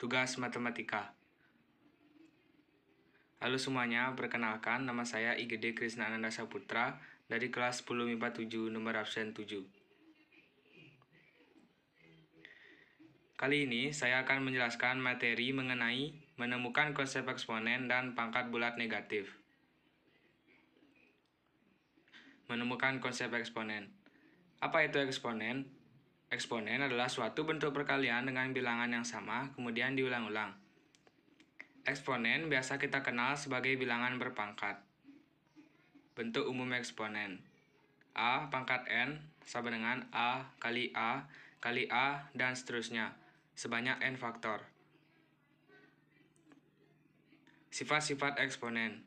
Tugas Matematika. Halo semuanya, perkenalkan nama saya IGD Krisna Ananda Saputra dari kelas 10 MIPA 7 nomor absen 7. Kali ini saya akan menjelaskan materi mengenai menemukan konsep eksponen dan pangkat bulat negatif. Menemukan konsep eksponen. Apa itu eksponen? Eksponen adalah suatu bentuk perkalian dengan bilangan yang sama kemudian diulang-ulang. Eksponen biasa kita kenal sebagai bilangan berpangkat. Bentuk umum eksponen. A pangkat N sama dengan A kali A kali A dan seterusnya, sebanyak N faktor. Sifat-sifat eksponen.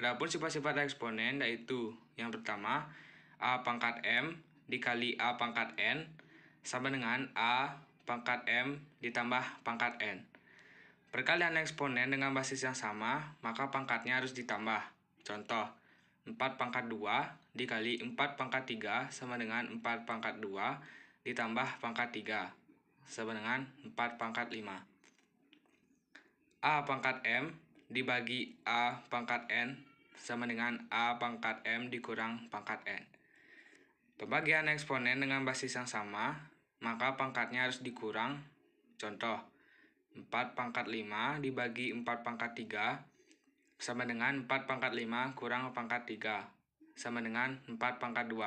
Adapun sifat-sifat eksponen yaitu yang pertama, A pangkat M dikali A pangkat N sama dengan A pangkat M ditambah pangkat N. Perkalian eksponen dengan basis yang sama, maka pangkatnya harus ditambah. Contoh, 4 pangkat 2 dikali 4 pangkat 3 sama dengan 4 pangkat 2 ditambah pangkat 3 sama dengan 4 pangkat 5. A pangkat M dibagi A pangkat N sama dengan A pangkat M dikurang pangkat N. Pembagian eksponen dengan basis yang sama, maka pangkatnya harus dikurang. Contoh, 4 pangkat 5 dibagi 4 pangkat 3 sama dengan 4 pangkat 5 kurang pangkat 3 sama dengan 4 pangkat 2.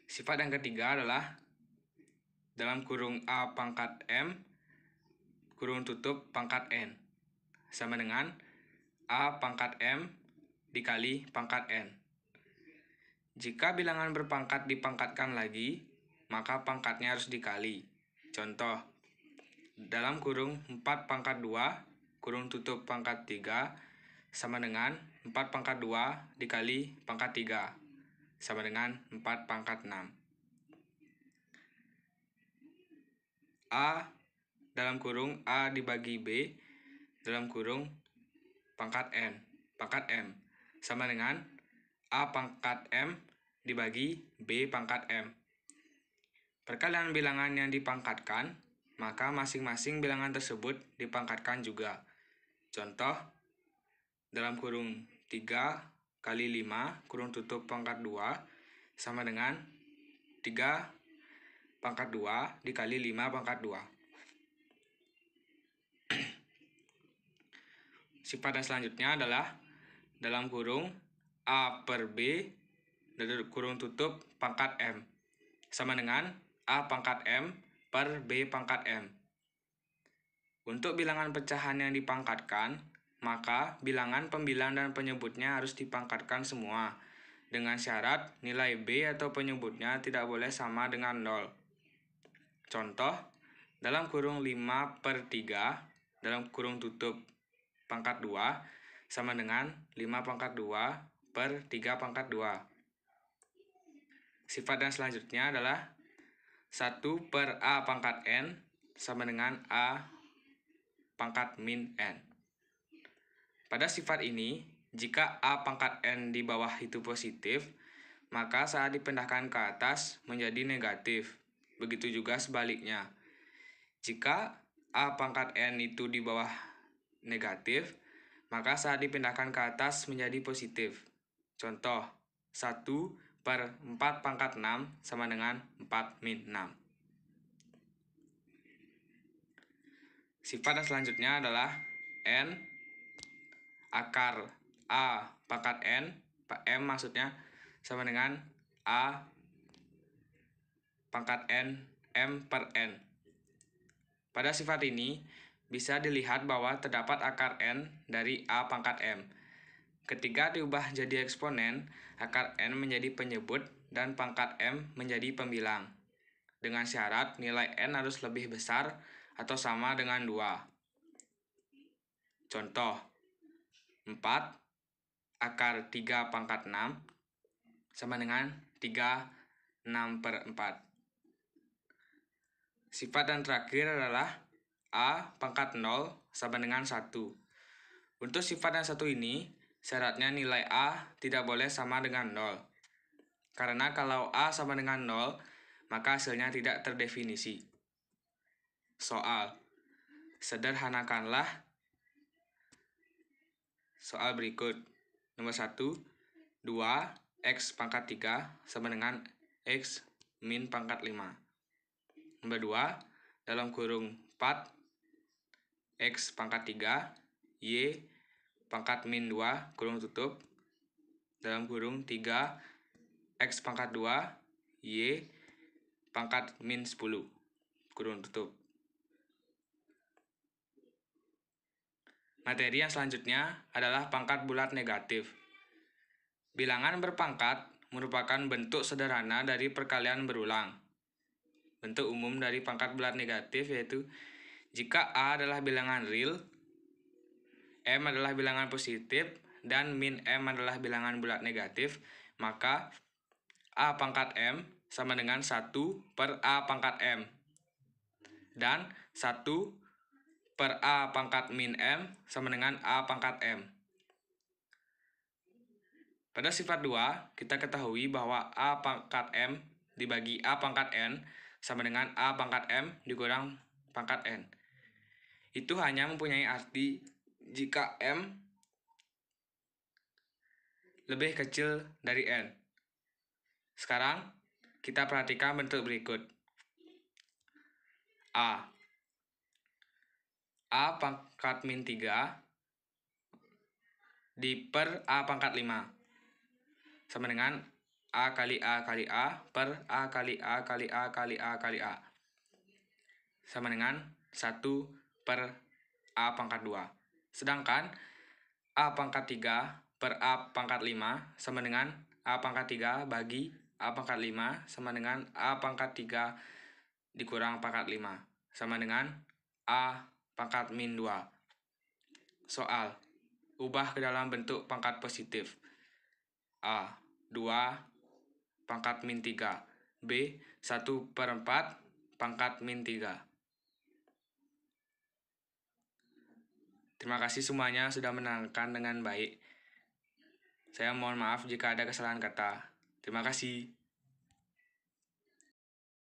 Sifat yang ketiga adalah dalam kurung A pangkat M kurung tutup pangkat N sama dengan A pangkat M dikali pangkat N. Jika bilangan berpangkat dipangkatkan lagi, maka pangkatnya harus dikali. Contoh, dalam kurung 4 pangkat 2 kurung tutup pangkat 3 sama dengan 4 pangkat 2 dikali pangkat 3 sama dengan 4 pangkat 6. A dalam kurung A dibagi B dalam kurung pangkat M sama dengan A pangkat M dibagi B pangkat M. Perkalian bilangan yang dipangkatkan, maka masing-masing bilangan tersebut dipangkatkan juga. Contoh, dalam kurung 3 kali 5 kurung tutup pangkat 2 sama dengan 3 pangkat 2 dikali 5 pangkat 2. Sifat yang selanjutnya adalah dalam kurung A per B dari kurung tutup pangkat M sama dengan A pangkat M per B pangkat M. Untuk bilangan pecahan yang dipangkatkan, maka bilangan pembilang dan penyebutnya harus dipangkatkan semua, dengan syarat nilai B atau penyebutnya tidak boleh sama dengan 0. Contoh, dalam kurung 5 per 3, dalam kurung tutup pangkat 2, sama dengan 5 pangkat 2 per 3 pangkat 2. Sifat yang selanjutnya adalah 1 per A pangkat N sama dengan A pangkat min N. Pada sifat ini, jika A pangkat N di bawah itu positif, maka saat dipindahkan ke atas menjadi negatif. Begitu juga sebaliknya. Jika A pangkat N itu di bawah negatif, maka saat dipindahkan ke atas menjadi positif. Contoh, 1 per 4 pangkat 6 sama dengan 4 min 6. Sifat yang selanjutnya adalah N akar A pangkat N, M maksudnya, sama dengan A pangkat N, M per N. Pada sifat ini, bisa dilihat bahwa terdapat akar N dari A pangkat M. Ketika diubah jadi eksponen, akar N menjadi penyebut dan pangkat M menjadi pembilang. Dengan syarat nilai N harus lebih besar atau sama dengan 2. Contoh, 4 akar 3 pangkat 6 sama dengan 3 6 per 4. Sifat yang terakhir adalah A pangkat 0 sama dengan 1. Untuk sifat yang satu ini, syaratnya nilai A tidak boleh sama dengan 0. Karena kalau A sama dengan 0, maka hasilnya tidak terdefinisi. Soal, Sederhanakanlah soal berikut. Nomor 1, 2 X pangkat 3 sama dengan X min pangkat 5. Nomor 2, dalam kurung 4 X pangkat 3 Y pangkat min 2 kurung tutup dalam kurung 3 X pangkat 2 Y pangkat min 10 kurung tutup. Materi yang selanjutnya adalah pangkat bulat negatif. Bilangan berpangkat merupakan bentuk sederhana dari perkalian berulang. Bentuk umum dari pangkat bulat negatif yaitu jika A adalah bilangan real, M adalah bilangan positif, dan min M adalah bilangan bulat negatif, maka A pangkat M sama dengan 1 per A pangkat M. Dan 1 per A pangkat min M sama dengan A pangkat M. Pada sifat 2, kita ketahui bahwa A pangkat M dibagi A pangkat N sama dengan A pangkat M dikurang pangkat N. Itu hanya mempunyai arti jika M lebih kecil dari N. Sekarang, kita perhatikan bentuk berikut. A pangkat min 3 diper A pangkat 5 sama dengan A kali A kali A per A kali A kali A kali A kali A sama dengan 1 per A pangkat 2. Sedangkan A pangkat 3 per A pangkat 5 sama dengan A pangkat 3 bagi A pangkat 5 sama dengan A pangkat 3 dikurang pangkat 5 sama dengan A pangkat min 2. Soal, ubah ke dalam bentuk pangkat positif. A, 2 pangkat min 3. B, 1 per 4 pangkat min 3. Terima kasih semuanya sudah menerangkan dengan baik. Saya mohon maaf jika ada kesalahan kata. Terima kasih.